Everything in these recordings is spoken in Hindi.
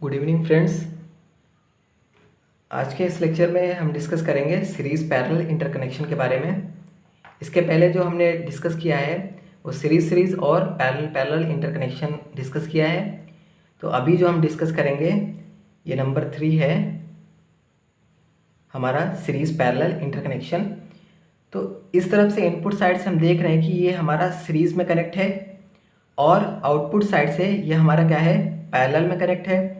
Good evening friends. आज के इस लेक्चर में हम डिस्कस करेंगे सीरीज़ पैरेलल इंटरकनेक्शन के बारे में। इसके पहले जो हमने डिस्कस किया है वो सीरीज़ और पैरेलल पैरेलल इंटरकनेक्शन डिस्कस किया है। तो अभी जो हम डिस्कस करेंगे ये नंबर 3 है हमारा सीरीज़ पैरेलल इंटरकनेक्शन। तो इस तरफ से इनपुट साइड से हम देख रहे हैं कि ये हमारा सीरीज़ में कनेक्ट है और आउटपुट साइड से ये हमारा क्या है, पैरेलल में कनेक्ट है।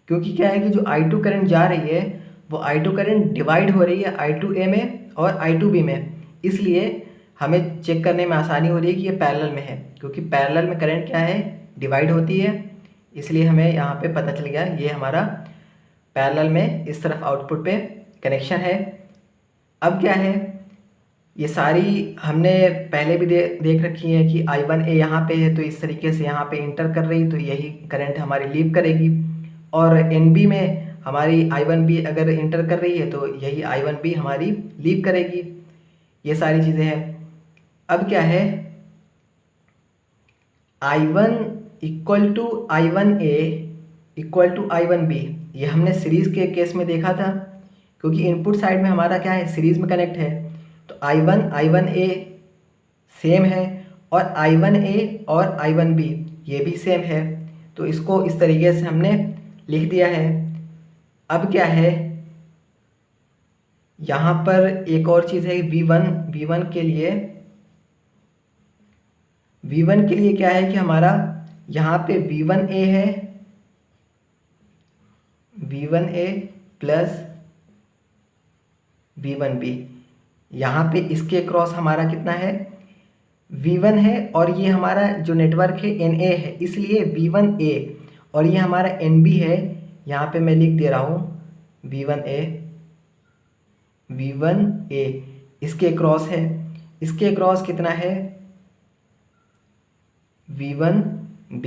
क्योंकि क्या है कि जो I2 करंट जा रही है वो I2 करंट डिवाइड हो रही है I2A में और I2B में, इसलिए हमें चेक करने में आसानी हो रही है कि ये पैरेलल में है। क्योंकि पैरेलल में करंट क्या है, डिवाइड होती है, इसलिए हमें यहाँ पे पता चल गया ये हमारा पैरेलल में इस तरफ आउटपुट पे कनेक्शन है। अब क्या है, ये सारी हमने पहले भी देख रखी है कि I1A यहाँ पे है तो इस तरीके से यहाँ पे इंटर कर रही, तो यही करंट हमारी लीव करेगी। और NB में हमारी I1B अगर इंटर कर रही है तो यही I1B हमारी लीव करेगी। ये सारी चीज़ें हैं। अब क्या है, I1 equal to I1A equal to I1B, ये हमने सीरीज़ के केस में देखा था। क्योंकि इनपुट साइड में हमारा क्या है, सीरीज़ में कनेक्ट है, तो I1A सेम है और I1A और I1B ये भी सेम है। तो इसको इस तरीके से हमने लिख दिया है। अब क्या है, यहाँ पर एक और चीज़ है, V1 के लिए क्या है कि हमारा यहाँ पे V1A है, V1A प्लस V1B। यहाँ पे इसके क्रॉस हमारा कितना है, V1 है, और ये हमारा जो नेटवर्क है NA है, इसलिए V1A, और ये हमारा NB है। यहाँ पे मैं लिख दे रहा हूँ V1A इसके क्रॉस है, इसके क्रॉस कितना है, V1B।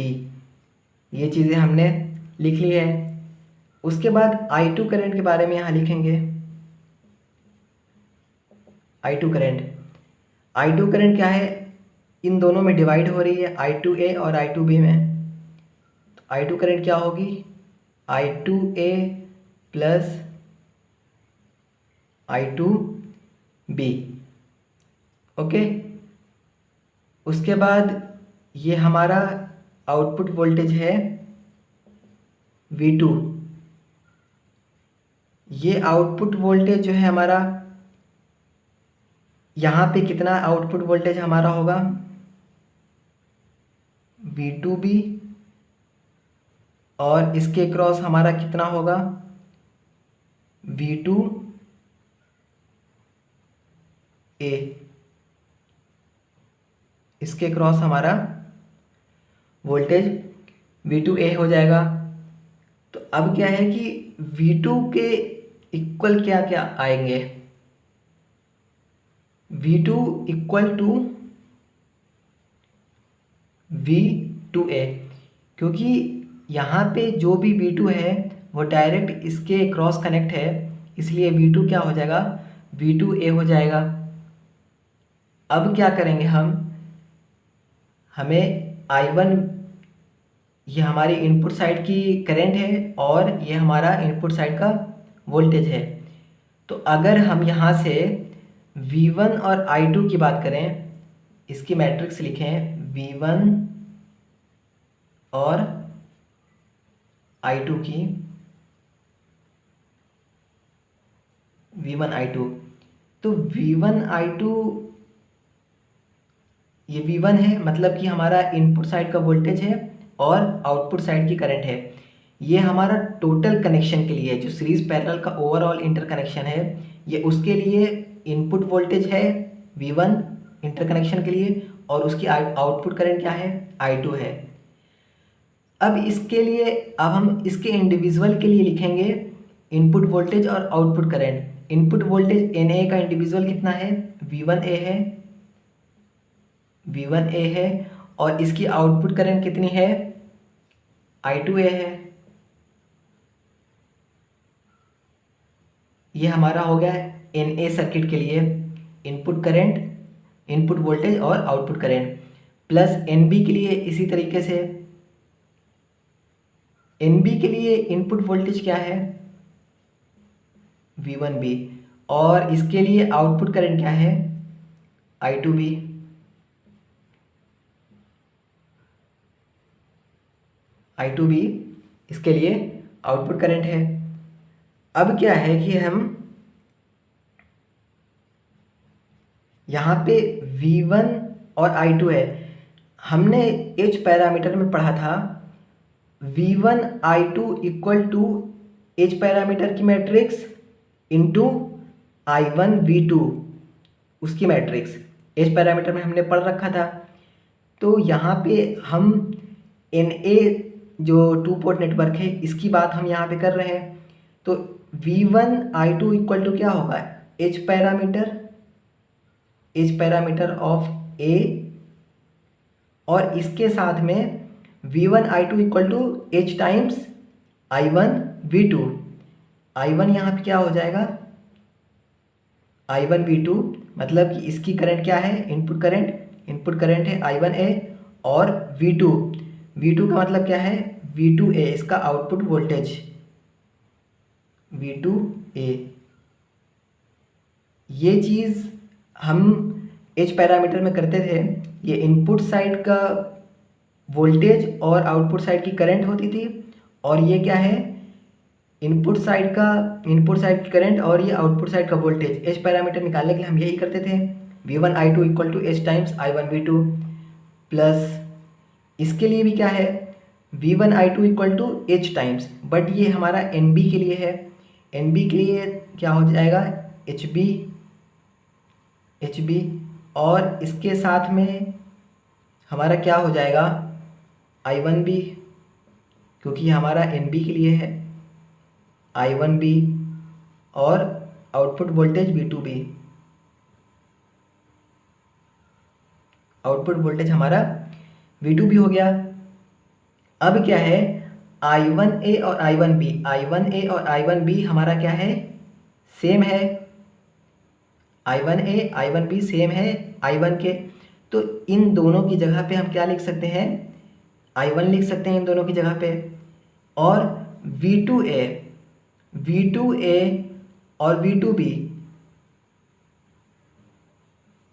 ये चीज़ें हमने लिख ली है। उसके बाद I2 करंट के बारे में यहाँ लिखेंगे। I2 करंट क्या है, इन दोनों में डिवाइड हो रही है, I2A और I2B में। तो I2 करंट क्या होगी, I2A प्लस I2B। ओके। उसके बाद ये हमारा आउटपुट वोल्टेज है V2। ये आउटपुट वोल्टेज जो है हमारा, यहाँ पे कितना आउटपुट वोल्टेज हमारा होगा, V2B, और इसके क्रॉस हमारा कितना होगा, V2A। इसके क्रॉस हमारा वोल्टेज V2A हो जाएगा। तो अब क्या है कि V2 के इक्वल क्या क्या आएंगे, V2 इक्वल टू V2A। क्योंकि यहाँ पे जो भी V2 है वो डायरेक्ट इसके क्रॉस कनेक्ट है, इसलिए V2 क्या हो जाएगा, V2A हो जाएगा। अब क्या करेंगे हमें I1, ये हमारी इनपुट साइड की करंट है और ये हमारा इनपुट साइड का वोल्टेज है। तो अगर हम यहाँ से V1 और I2 की बात करें, इसकी मैट्रिक्स लिखें, V1 और I2 की, V1 I2, तो V1 I2, ये V1 है, मतलब कि हमारा इनपुट साइड का वोल्टेज है और आउटपुट साइड की करंट है। ये हमारा टोटल कनेक्शन के लिए, जो सीरीज पैरेलल का ओवरऑल इंटरकनेक्शन है, ये उसके लिए इनपुट वोल्टेज है V1 इंटरकनेक्शन के लिए, और उसकी आउटपुट करंट क्या है, I2 है। अब इसके लिए, अब हम इसके इंडिविजुअल के लिए लिखेंगे इनपुट वोल्टेज और output current. Input voltage NA का इंडिविजुअल कितना है, V1A है, और इसकी आउटपुट करंट कितनी है, I2A है। ये हमारा हो गया NA सर्किट के लिए इनपुट करंट, इनपुट वोल्टेज और आउटपुट करंट। प्लस NB के लिए इसी तरीके से एन बी के लिए इनपुट वोल्टेज क्या है, V1B, और इसके लिए आउटपुट करंट क्या है, I2B। I2B इसके लिए आउटपुट करंट है। अब क्या है कि हम यहाँ पे V1 और I2 है, हमने H पैरामीटर में पढ़ा था V1 I2 equal to H parameter की मैट्रिक्स इंटू I1 V2 उसकी मैट्रिक्स, H पैरामीटर में हमने पढ़ रखा था। तो यहाँ पे हम NA जो 2 पोर्ट नेटवर्क है इसकी बात हम यहाँ पे कर रहे हैं। तो V1 I2 इक्वल टू क्या होगा, H पैरामीटर ऑफ A, और इसके साथ में V1 I2 equal to H times I1 V2। I1 यहाँ पे क्या हो जाएगा, I1 V2, मतलब कि इसकी करंट क्या है, इनपुट करंट है I1A, और V2 का मतलब क्या है, V2A, इसका आउटपुट वोल्टेज V2A। ये चीज़ हम H पैरामीटर में करते थे, ये इनपुट साइड का वोल्टेज और आउटपुट साइड की करंट होती थी, और ये क्या है, इनपुट साइड की करंट और ये आउटपुट साइड का वोल्टेज। H पैरामीटर निकालने के लिए हम यही करते थे, V1 I2 equal to H times I1 V2, plus इसके लिए भी क्या है, V1 I2 equal to H times, but ये हमारा NB के लिए है, NB के लिए क्या हो जाएगा, HB, और इसके साथ में हमारा क्या हो जाएगा, I1B, क्योंकि ये हमारा NB के लिए है, I1B, और output voltage V2B, output voltage हमारा V2B हो गया। अब क्या है, I1A और I1B हमारा क्या है, सेम है, I1A I1B सेम है I1 के। तो इन दोनों की जगह पे हम क्या लिख सकते हैं, I1 लिख सकते हैं इन दोनों की जगह पे, और V2A और V2B,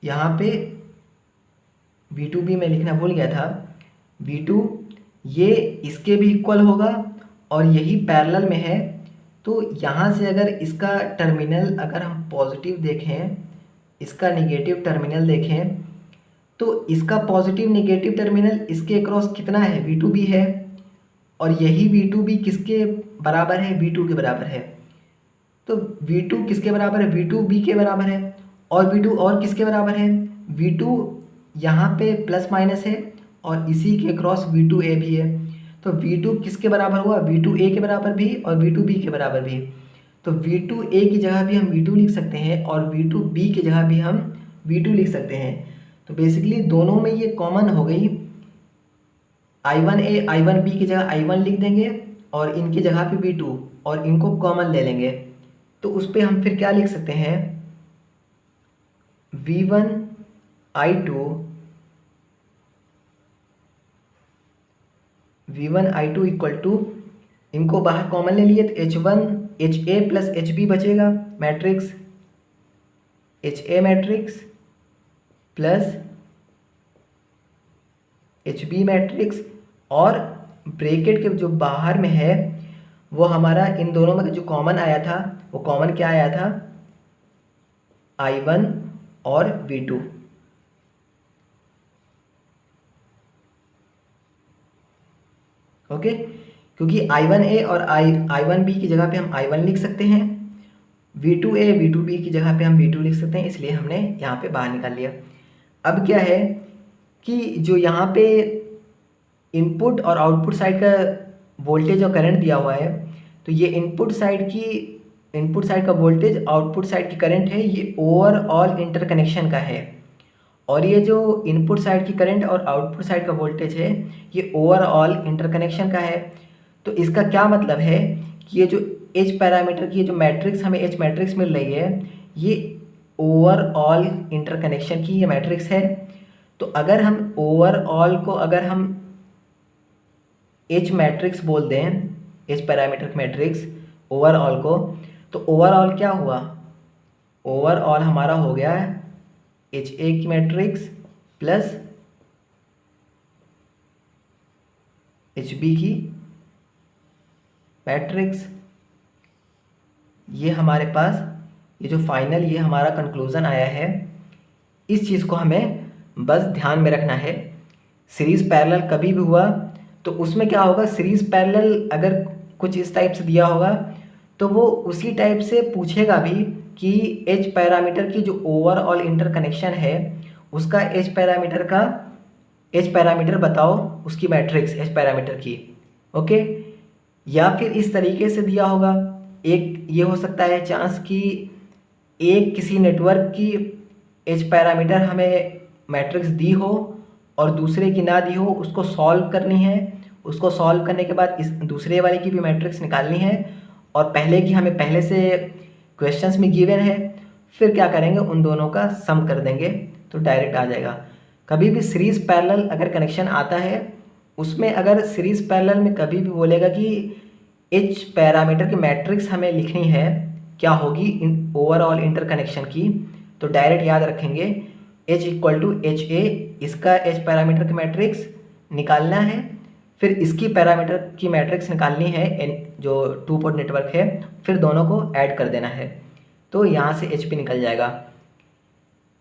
यहाँ पे V2B मैं लिखना भूल गया था, V2 ये इसके भी इक्वल होगा और यही पैरेलल में है। तो यहाँ से अगर इसका टर्मिनल अगर हम पॉजिटिव देखें, इसका नेगेटिव टर्मिनल देखें, तो इसका पॉजिटिव नेगेटिव टर्मिनल इसके अक्रॉस कितना है, V2B है, और यही V2B किसके बराबर है, V2 के बराबर है। तो V2 किसके बराबर है, V2B के बराबर है, और V2 और किसके बराबर है, V2 यहाँ पे प्लस माइनस है, और इसी के क्रॉस V2A भी है। तो V2 किसके बराबर हुआ, V2A के बराबर भी और V2B के बराबर भी। तो V2A की जगह भी हम V2 लिख सकते हैं, और V2B की जगह भी हम V2 लिख सकते हैं। तो बेसिकली दोनों में ये कॉमन हो गई, I1A I1B की जगह I1 लिख देंगे, और इनकी जगह पे V2, और इनको कॉमन ले लेंगे। तो उस पर हम फिर क्या लिख सकते हैं, V1 I2 इक्वल टू, इनको बाहर कॉमन ले लिए तो HA प्लस HB बचेगा, matrix HA matrix plus HB matrix, और ब्रैकेट के जो बाहर में है वो हमारा इन दोनों में जो कॉमन आया था, वो कॉमन क्या आया था, I1 और V2। ओके, क्योंकि I1A और I1B की जगह पे हम I1 लिख सकते हैं, V2A V2B की जगह पे हम V2 लिख सकते हैं, इसलिए हमने यहाँ पे बाहर निकाल लिया। अब क्या है कि जो यहाँ पे इनपुट और आउटपुट साइड का वोल्टेज और करंट दिया हुआ है, तो ये इनपुट साइड का वोल्टेज आउटपुट साइड की करंट है, ये ओवरऑल इंटरकनेक्शन का है, और ये जो इनपुट साइड की करंट और आउटपुट साइड का वोल्टेज है ये ओवरऑल इंटरकनेक्शन का है। तो इसका क्या मतलब है कि ये जो H पैरामीटर की जो मैट्रिक्स हमें H मैट्रिक्स मिल रही है, ये ओवरऑल इंटरकनेक्शन की ये मैट्रिक्स है। तो अगर हम ओवरऑल को अगर हम H मैट्रिक्स बोल दें, एच पैरामीटर की मैट्रिक्स ओवरऑल को, तो ओवरऑल क्या हुआ, ओवरऑल हमारा हो गया है एच ए की मैट्रिक्स प्लस एच बी की मैट्रिक्स। ये हमारे पास ये जो फाइनल ये हमारा कंक्लूज़न आया है, इस चीज़ को हमें बस ध्यान में रखना है। सीरीज़ पैरेलल कभी भी हुआ तो उसमें क्या होगा, सीरीज़ पैरेलल अगर कुछ इस टाइप से दिया होगा तो वो उसी टाइप से पूछेगा भी कि एच पैरामीटर की जो ओवरऑल इंटरकनेक्शन है उसका एच पैरामीटर बताओ, उसकी मैट्रिक्स एच पैरामीटर की, ओके। या फिर इस तरीके से दिया होगा, एक ये हो सकता है चांस कि एक किसी नेटवर्क की एच पैरामीटर हमें मैट्रिक्स दी हो और दूसरे की ना दी हो, उसको सॉल्व करनी है, उसको सॉल्व करने के बाद इस दूसरे वाले की भी मैट्रिक्स निकालनी है और पहले की हमें पहले से क्वेश्चंस में गिवन है, फिर क्या करेंगे उन दोनों का सम कर देंगे तो डायरेक्ट आ जाएगा। कभी भी सीरीज़ पैरेलल अगर कनेक्शन आता है उसमें अगर सीरीज़ पैरेलल में कभी भी बोलेगा कि एच पैरामीटर की मैट्रिक्स हमें लिखनी है, क्या होगी ओवरऑल इंटरकनेक्शन की, तो डायरेक्ट याद रखेंगे H equal to h a, इसका एच पैरामीटर की मैट्रिक्स निकालना है, फिर इसकी पैरामीटर की मैट्रिक्स निकालनी है जो टू पोर्ट नेटवर्क है, फिर दोनों को ऐड कर देना है तो यहाँ से एच पी निकल जाएगा।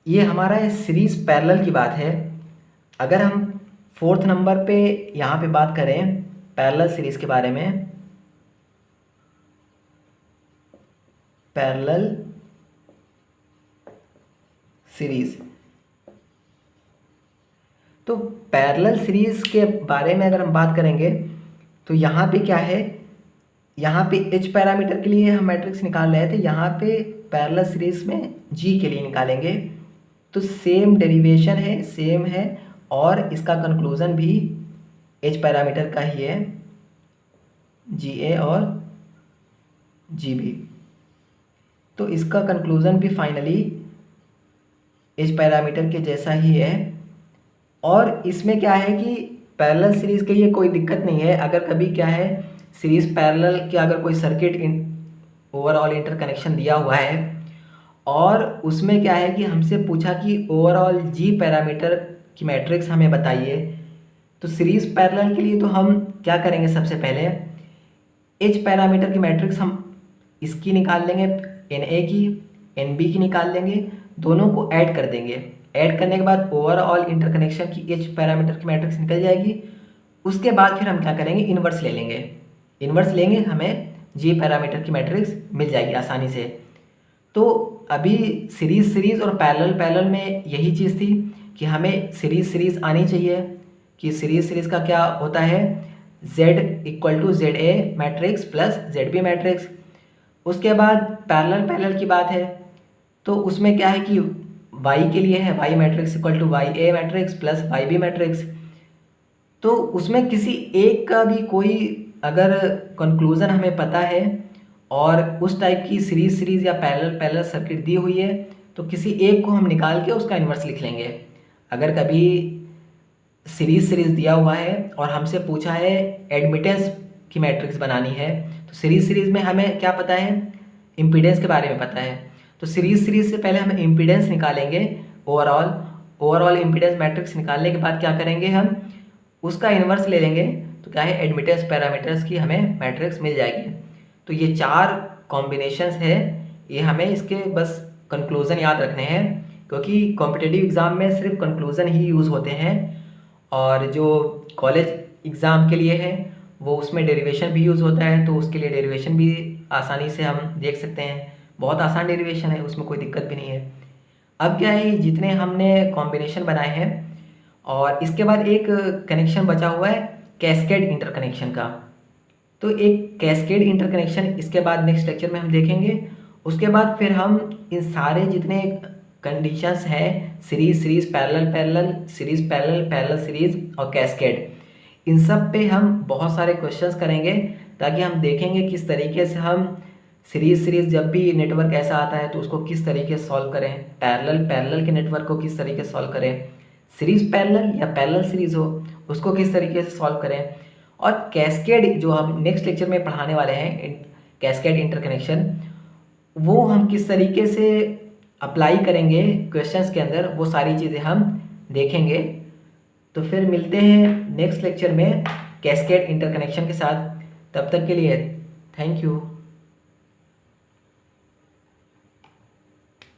ये हमारा सीरीज़ पैरेलल की बात है। अगर हम फोर्थ नंबर पे यहाँ पे बात करें पैरेलल सीरीज़ के बारे में, पैरेलल सीरीज़, तो पैरेलल सीरीज़ के बारे में अगर हम बात करेंगे तो यहाँ पे क्या है, यहाँ पे एच पैरामीटर के लिए हम मैट्रिक्स निकाल रहे थे, यहाँ पे पैरेलल सीरीज़ में जी के लिए निकालेंगे तो सेम डेरिवेशन है, सेम है और इसका कंक्लूज़न भी एच पैरामीटर का ही है, जी ए और जी बी, तो इसका कंक्लूज़न भी फाइनली एच पैरामीटर के जैसा ही है। और इसमें क्या है कि पैरेलल सीरीज़ के लिए कोई दिक्कत नहीं है, अगर कभी क्या है सीरीज़ पैरेलल के अगर कोई सर्किट ओवरऑल इंटरकनेक्शन दिया हुआ है और उसमें क्या है कि हमसे पूछा कि ओवरऑल जी पैरामीटर की मैट्रिक्स हमें बताइए, तो सीरीज़ पैरेलल के लिए तो हम क्या करेंगे, सबसे पहले एच पैरामीटर की मैट्रिक्स हम इसकी निकाल लेंगे, एन ए की, एन बी की निकाल लेंगे, दोनों को ऐड कर देंगे, ऐड करने के बाद ओवरऑल इंटरकनेक्शन की एच पैरामीटर की मैट्रिक्स निकल जाएगी। उसके बाद फिर हम क्या करेंगे, इन्वर्स ले लेंगे, इन्वर्स लेंगे हमें जी पैरामीटर की मैट्रिक्स मिल जाएगी आसानी से। तो अभी सीरीज़ और पैरेलल में यही चीज़ थी कि हमें सीरीज़ आनी चाहिए कि सीरीज़ का क्या होता है, Z equal to z a matrix plus z b matrix. उसके बाद पैरेलल की बात है तो उसमें क्या है कि y के लिए है y matrix equal to y a matrix plus y b matrix. तो उसमें किसी एक का भी कोई अगर कंक्लूज़न हमें पता है और उस टाइप की सीरीज़ या पैरेलल सर्किट दी हुई है तो किसी एक को हम निकाल के उसका इन्वर्स लिख लेंगे। अगर कभी सीरीज़ दिया हुआ है और हमसे पूछा है एडमिटेंस की मैट्रिक्स बनानी है तो सीरीज़ में हमें क्या पता है, इम्पीडेंस के बारे में पता है, तो सीरीज़ से पहले हम इम्पीडेंस निकालेंगे, ओवरऑल इम्पीडेंस मैट्रिक्स निकालने के बाद क्या करेंगे, हम उसका इन्वर्स ले लेंगे तो क्या है एडमिटेंस पैरामीटर्स की हमें मैट्रिक्स मिल जाएगी। तो ये चार कॉम्बिनेशंस है, ये हमें इसके बस कंक्लूज़न याद रखने हैं क्योंकि कॉम्पिटिटिव एग्ज़ाम में सिर्फ कंक्लूज़न ही यूज़ होते हैं और जो कॉलेज एग्ज़ाम के लिए है वो उसमें डेरिवेशन भी यूज़ होता है, तो उसके लिए डेरिवेशन भी आसानी से हम देख सकते हैं, बहुत आसान डेरिवेशन है, उसमें कोई दिक्कत भी नहीं है। अब क्या है, जितने हमने कॉम्बिनेशन बनाए हैं और इसके बाद एक कनेक्शन बचा हुआ है कैस्केड इंटरकनेक्शन का, तो एक कैस्केड इंटरकनेक्शन इसके बाद नेक्स्ट लेक्चर में हम देखेंगे। उसके बाद फिर हम इन सारे जितने कंडीशंस हैं सीरीज़ पैरेलल सीरीज़ और कैस्केड, इन सब पे हम बहुत सारे क्वेश्चंस करेंगे ताकि हम देखेंगे किस तरीके से हम सीरीज़ जब भी नेटवर्क ऐसा आता है तो उसको किस तरीके से सॉल्व करें, पैरेलल के नेटवर्क को किस तरीके से सॉल्व करें, सीरीज़ पैरेलल या पैरेलल सीरीज़ हो उसको किस तरीके से सॉल्व करें, और कैस्केड जो हम नेक्स्ट लेक्चर में पढ़ाने वाले हैं, कैस्केड इंटरकनेक्शन, वो हम किस तरीके से अप्लाई करेंगे क्वेश्चंस के अंदर, वो सारी चीज़ें हम देखेंगे। तो फिर मिलते हैं नेक्स्ट लेक्चर में कैस्केड इंटरकनेक्शन के साथ। तब तक के लिए थैंक यू।